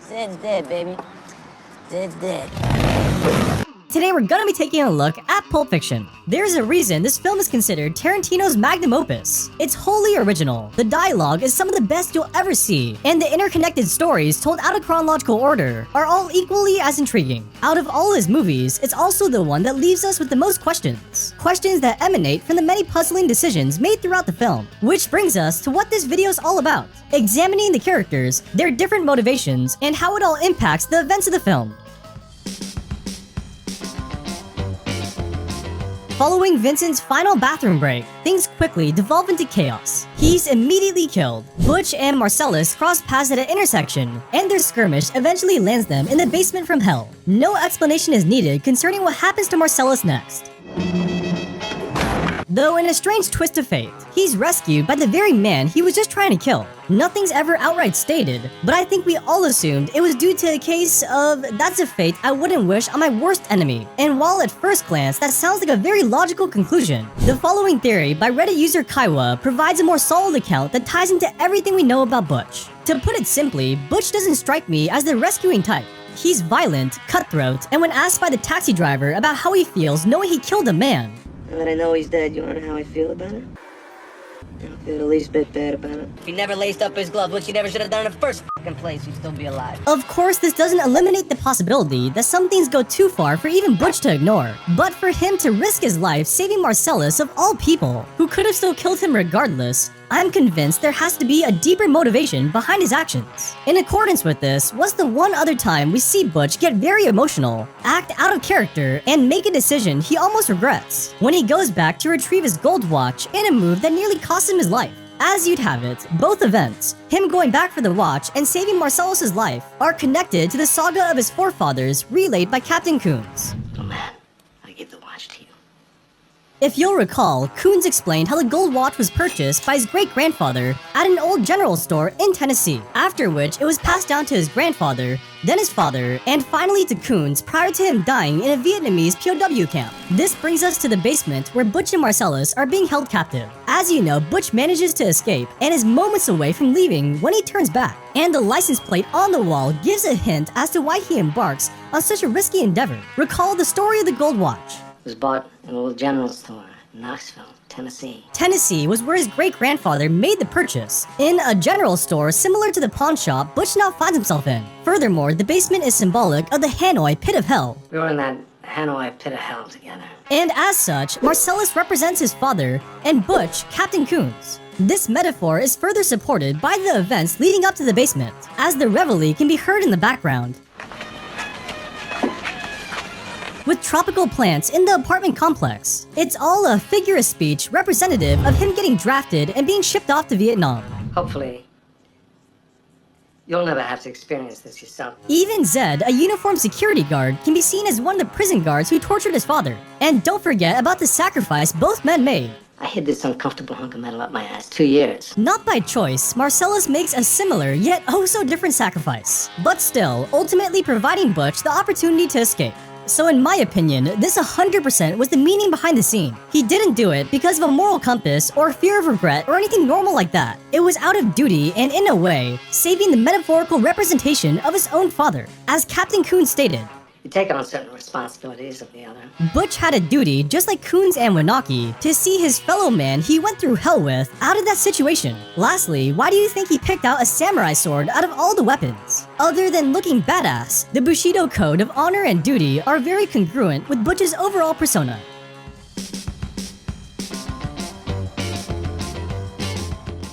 Zed's dead, baby. Zed's dead. Today we're gonna be taking a look at Pulp Fiction. There's a reason this film is considered Tarantino's magnum opus. It's wholly original, the dialogue is some of the best you'll ever see, and the interconnected stories told out of chronological order are all equally as intriguing. Out of all his movies, it's also the one that leaves us with the most questions. Questions that emanate from the many puzzling decisions made throughout the film. Which brings us to what this video is all about. Examining the characters, their different motivations, and how it all impacts the events of the film. Following Vincent's final bathroom break, things quickly devolve into chaos. He's immediately killed. Butch and Marcellus cross paths at an intersection, and their skirmish eventually lands them in the basement from hell. No explanation is needed concerning what happens to Marcellus next. Though in a strange twist of fate, he's rescued by the very man he was just trying to kill. Nothing's ever outright stated, but I think we all assumed it was due to a case of that's a fate I wouldn't wish on my worst enemy. And while at first glance that sounds like a very logical conclusion, the following theory by Reddit user Kaiwa provides a more solid account that ties into everything we know about Butch. To put it simply, Butch doesn't strike me as the rescuing type. He's violent, cutthroat, and when asked by the taxi driver about how he feels knowing he killed a man, Now that I know he's dead, you wanna know how I feel about it? I don't feel the least bit bad about it. If he never laced up his glove, which he never should have done in the first fucking place, he'd still be alive. Of course, this doesn't eliminate the possibility that some things go too far for even Butch to ignore. But for him to risk his life saving Marcellus of all people, who could have still killed him regardless, I'm convinced there has to be a deeper motivation behind his actions. In accordance with this was the one other time we see Butch get very emotional, act out of character, and make a decision he almost regrets, when he goes back to retrieve his gold watch in a move that nearly cost him his life. As you'd have it, both events, him going back for the watch and saving Marcellus's life, are connected to the saga of his forefathers relayed by Captain Coons. Oh man, I give the watch to you. If you'll recall, Coons explained how the gold watch was purchased by his great-grandfather at an old general store in Tennessee, after which it was passed down to his grandfather, then his father, and finally to Coons prior to him dying in a Vietnamese POW camp. This brings us to the basement where Butch and Marcellus are being held captive. As you know, Butch manages to escape and is moments away from leaving when he turns back, and the license plate on the wall gives a hint as to why he embarks on such a risky endeavor. Recall the story of the gold watch. It was bought in a little general store in Knoxville, Tennessee. Tennessee was where his great-grandfather made the purchase, in a general store similar to the pawn shop Butch now finds himself in. Furthermore, the basement is symbolic of the Hanoi Pit of Hell. We were in that Hanoi Pit of Hell together. And as such, Marcellus represents his father, and Butch, Captain Coons. This metaphor is further supported by the events leading up to the basement, as the reveille can be heard in the background. With tropical plants in the apartment complex, it's all a figure of speech representative of him getting drafted and being shipped off to Vietnam. Hopefully, you'll never have to experience this yourself. Even Zed, a uniformed security guard, can be seen as one of the prison guards who tortured his father. And don't forget about the sacrifice both men made. I hid this uncomfortable hunk of metal up my ass 2 years. Not by choice, Marcellus makes a similar yet oh so different sacrifice, but still ultimately providing Butch the opportunity to escape. So in my opinion, this 100% was the meaning behind the scene. He didn't do it because of a moral compass or fear of regret or anything normal like that. It was out of duty and in a way, saving the metaphorical representation of his own father. As Captain Coons stated, You take on certain responsibilities of the other. Butch had a duty, just like Coons and Winaki, to see his fellow man he went through hell with out of that situation. Lastly, why do you think he picked out a samurai sword out of all the weapons? Other than looking badass, the Bushido code of honor and duty are very congruent with Butch's overall persona.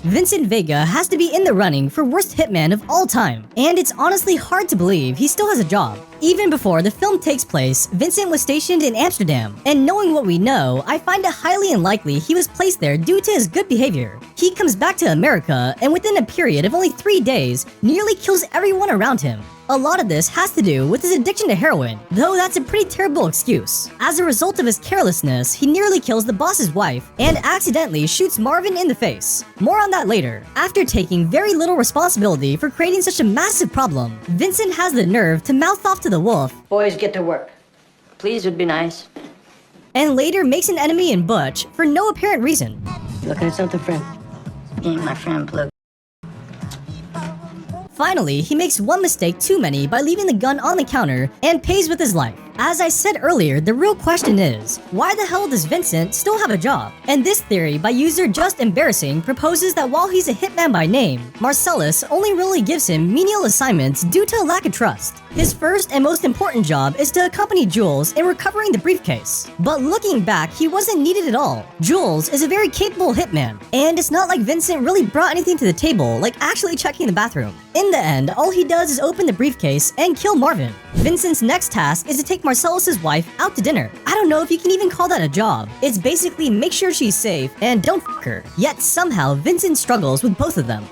Vincent Vega has to be in the running for worst hitman of all time, and it's honestly hard to believe he still has a job. Even before the film takes place, Vincent was stationed in Amsterdam, and knowing what we know, I find it highly unlikely he was placed there due to his good behavior. He comes back to America, and within a period of only 3 days, nearly kills everyone around him. A lot of this has to do with his addiction to heroin, though that's a pretty terrible excuse. As a result of his carelessness, he nearly kills the boss's wife and accidentally shoots Marvin in the face. More on that later. After taking very little responsibility for creating such a massive problem, Vincent has the nerve to mouth off to the wolf, Boys, get to work. Please would be nice. and later makes an enemy in Butch for no apparent reason. You looking at something, friend? You ain't my friend, Blue. finally, he makes one mistake too many by leaving the gun on the counter and pays with his life. As I said earlier, the real question is, why the hell does Vincent still have a job? And this theory by user Just Embarrassing proposes that while he's a hitman by name, Marcellus only really gives him menial assignments due to a lack of trust. His first and most important job is to accompany Jules in recovering the briefcase. But looking back, he wasn't needed at all. Jules is a very capable hitman, and it's not like Vincent really brought anything to the table, like actually checking the bathroom. In the end, all he does is open the briefcase and kill Marvin. Vincent's next task is to take Marcellus's wife out to dinner. I don't know if you can even call that a job. It's basically make sure she's safe and don't f her. Yet somehow Vincent struggles with both of them.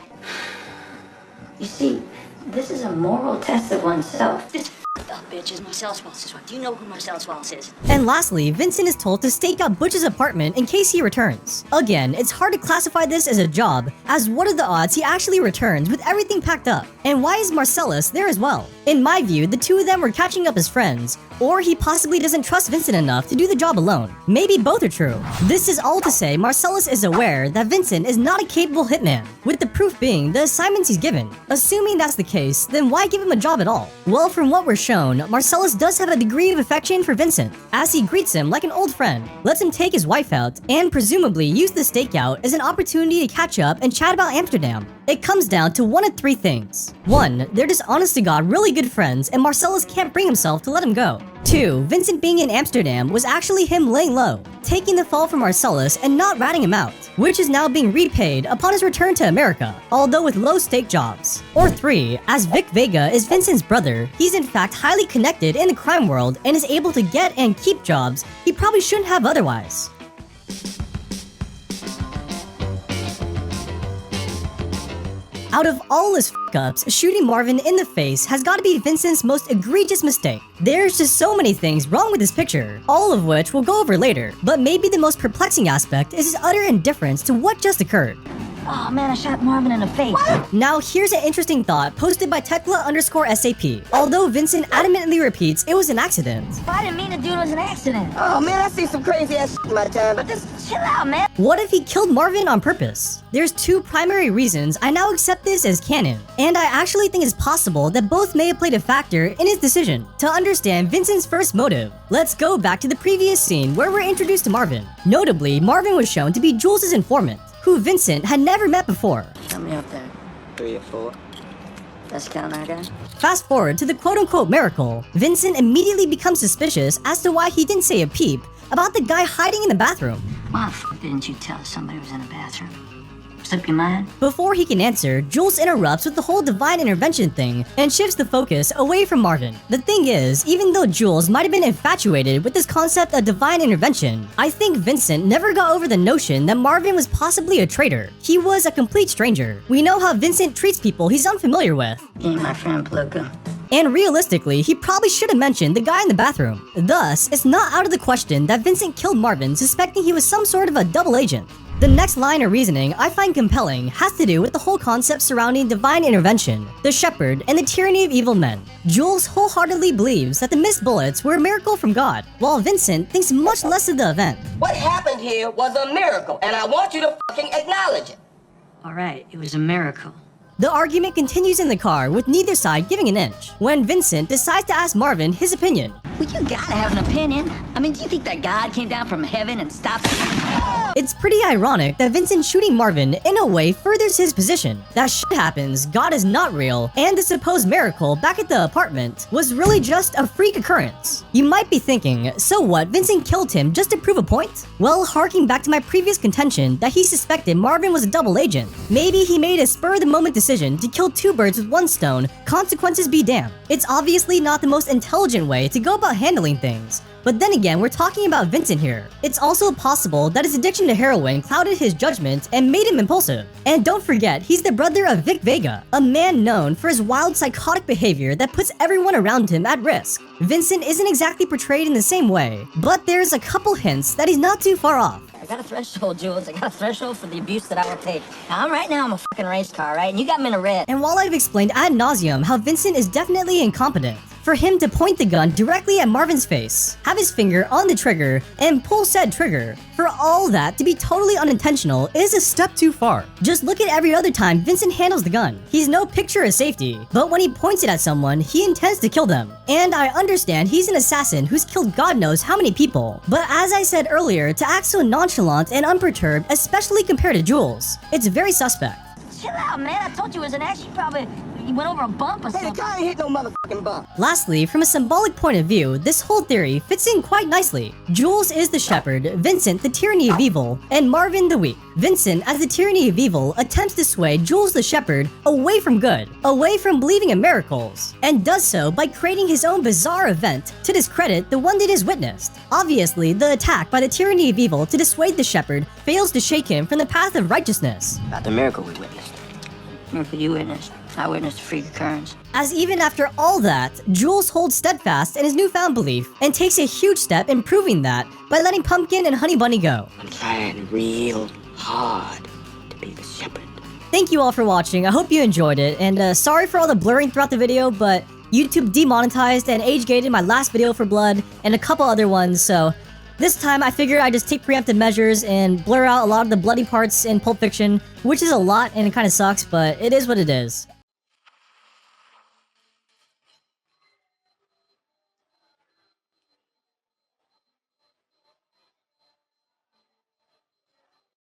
You see, this is a moral test of oneself. This f***ed up bitch is Marcellus Wallace's wife. Do you know who Marcellus Wallace is? And lastly, Vincent is told to stake out Butch's apartment in case he returns. Again, it's hard to classify this as a job, as what are the odds he actually returns with everything packed up? And why is Marcellus there as well? In my view, the two of them were catching up as friends, or he possibly doesn't trust Vincent enough to do the job alone. Maybe both are true. This is all to say Marcellus is aware that Vincent is not a capable hitman, with the proof being the assignments he's given. Assuming that's the case, then why give him a job at all? Well, from what we're shown, Marcellus does have a degree of affection for Vincent, as he greets him like an old friend, lets him take his wife out, and presumably use the stakeout as an opportunity to catch up and chat about Amsterdam. It comes down to one of three things. 1. They're just honest to God really good friends and Marcellus can't bring himself to let him go. 2. Vincent being in Amsterdam was actually him laying low, taking the fall from Marcellus and not ratting him out, which is now being repaid upon his return to America, although with low-stake jobs. Or 3. As Vic Vega is Vincent's brother, he's in fact highly connected in the crime world and is able to get and keep jobs he probably shouldn't have otherwise. Out of all his f***ups, shooting Marvin in the face has got to be Vincent's most egregious mistake. There's just so many things wrong with this picture, all of which we'll go over later, but maybe the most perplexing aspect is his utter indifference to what just occurred. Oh man, I shot Marvin in the face. What? Now here's an interesting thought posted by Tekla_SAP. Although Vincent adamantly repeats it was an accident. I didn't mean to do it, was an accident. Oh man, I see some crazy ass shit in my time, but Just chill out, man. What if he killed Marvin on purpose? There's two primary reasons I now accept this as canon, and I actually think it's possible that both may have played a factor in his decision. To understand Vincent's first motive, let's go back to the previous scene where we're introduced to Marvin. Notably, Marvin was shown to be Jules' informant, who Vincent had never met before. Tell me up there. 3 or 4. Let's count that guy. Fast forward to the quote-unquote miracle, Vincent immediately becomes suspicious as to why he didn't say a peep about the guy hiding in the bathroom. Why the f didn't you tell us somebody was in the bathroom? Slip your mind? Before he can answer, Jules interrupts with the whole divine intervention thing and shifts the focus away from Marvin. The thing is, even though Jules might have been infatuated with this concept of divine intervention, I think Vincent never got over the notion that Marvin was possibly a traitor. He was a complete stranger. We know how Vincent treats people he's unfamiliar with. He ain't my friend, Pluka. And realistically, he probably should have mentioned the guy in the bathroom. Thus, it's not out of the question that Vincent killed Marvin suspecting he was some sort of a double agent. The next line of reasoning I find compelling has to do with the whole concept surrounding divine intervention, the shepherd, and the tyranny of evil men. Jules wholeheartedly believes that the missed bullets were a miracle from God, while Vincent thinks much less of the event. What happened here was a miracle, and I want you to fucking acknowledge it. All right, it was a miracle. The argument continues in the car with neither side giving an inch, when Vincent decides to ask Marvin his opinion. Well, you gotta have an opinion. I mean, do you think that God came down from heaven and stopped? It's pretty ironic that Vincent shooting Marvin in a way furthers his position. That shit happens, God is not real, and the supposed miracle back at the apartment was really just a freak occurrence. You might be thinking, so what, Vincent killed him just to prove a point? Well, harking back to my previous contention that he suspected Marvin was a double agent, maybe he made a spur-of-the-moment decision to kill two birds with one stone, consequences be damned. It's obviously not the most intelligent way to go about handling things. But then again, we're talking about Vincent here. It's also possible that his addiction to heroin clouded his judgment and made him impulsive. And don't forget, he's the brother of Vic Vega, a man known for his wild psychotic behavior that puts everyone around him at risk. Vincent isn't exactly portrayed in the same way, but there's a couple hints that he's not too far off. I got a threshold, Jules. I got a threshold for the abuse that I will take. Now, right now, I'm a fucking race car, right? And you got me in a red. And while I've explained ad nauseum how Vincent is definitely incompetent, for him to point the gun directly at Marvin's face, have his finger on the trigger, and pull said trigger. For all that to be totally unintentional is a step too far. Just look at every other time Vincent handles the gun. He's no picture of safety, but when he points it at someone, he intends to kill them. And I understand he's an assassin who's killed God knows how many people. But as I said earlier, to act so nonchalant and unperturbed, especially compared to Jules, it's very suspect. Chill out, man. I told you it was an accident. You went over a bump or Hey, the something. car ain't hit no motherfucking bump. Lastly, from a symbolic point of view, this whole theory fits in quite nicely. Jules is the shepherd, Vincent the tyranny of evil, and Marvin the weak. Vincent, as the tyranny of evil, attempts to sway Jules the shepherd away from good, away from believing in miracles, and does so by creating his own bizarre event to discredit the one that is witnessed. Obviously, the attack by the tyranny of evil to dissuade the shepherd fails to shake him from the path of righteousness. About the miracle we witnessed. Miracle you witnessed. I witnessed a freak occurrence. As even after all that, Jules holds steadfast in his newfound belief and takes a huge step in proving that by letting Pumpkin and Honey Bunny go. I'm trying real hard to be the shepherd. Thank you all for watching, I hope you enjoyed it, and sorry for all the blurring throughout the video, but YouTube demonetized and age-gated my last video for Blood and a couple other ones, so this time I figured I'd just take preemptive measures and blur out a lot of the bloody parts in Pulp Fiction, which is a lot and it kinda sucks, but it is what it is.